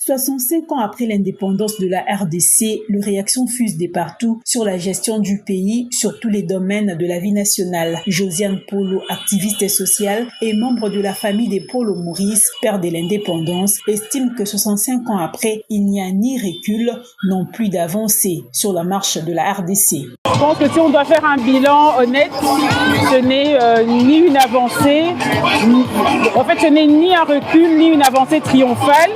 65 ans après l'indépendance de la RDC, les réactions fusent de partout sur la gestion du pays, sur tous les domaines de la vie nationale. Josiane Polo, activiste sociale et membre de la famille des Polo Maurice, père de l'indépendance, estime que 65 ans après, il n'y a ni recul, non plus d'avancée sur la marche de la RDC. Je pense que si on doit faire un bilan honnête, ce n'est ni une avancée, ce n'est ni un recul, ni une avancée triomphale.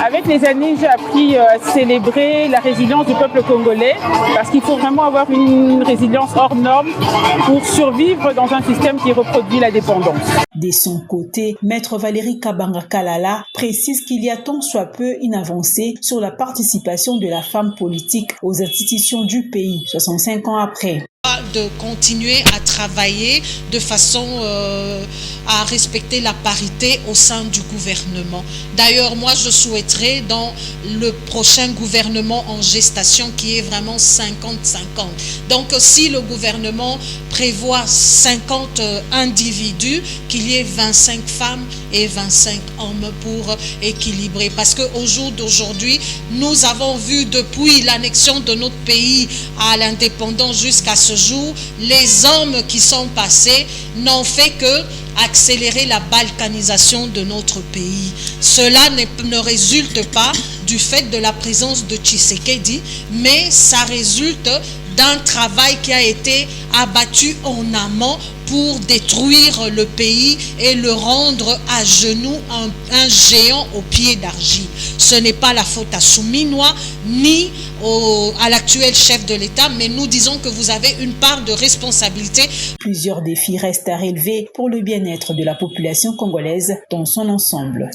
Avec les années, j'ai appris à célébrer la résilience du peuple congolais, parce qu'il faut vraiment avoir une résilience hors norme pour survivre dans un système qui reproduit la dépendance. De son côté, Maître Valérie Kabanga Kalala précise qu'il y a tant soit peu une avancée sur la participation de la femme politique aux institutions du pays, 65 ans après. De continuer à travailler de façon à respecter la parité au sein du gouvernement. D'ailleurs, moi, je souhaiterais dans le prochain gouvernement en gestation qui est vraiment 50-50. Donc, si le gouvernement prévoit 50 individus, qu'il y ait 25 femmes et 25 hommes pour équilibrer. Parce qu'au jour d'aujourd'hui, nous avons vu depuis l'annexion de notre pays à l'indépendance jusqu'à ce jour, les hommes qui sont passés n'ont fait que accélérer la balkanisation de notre pays. Cela ne résulte pas du fait de la présence de Tshisekedi, mais ça résulte d'un travail qui a été abattu en amont pour détruire le pays et le rendre à genoux un géant au pied d'argile. Ce n'est pas la faute à Souminois ni à l'actuel chef de l'État, mais nous disons que vous avez une part de responsabilité. Plusieurs défis restent à relever pour le bien-être de la population congolaise dans son ensemble.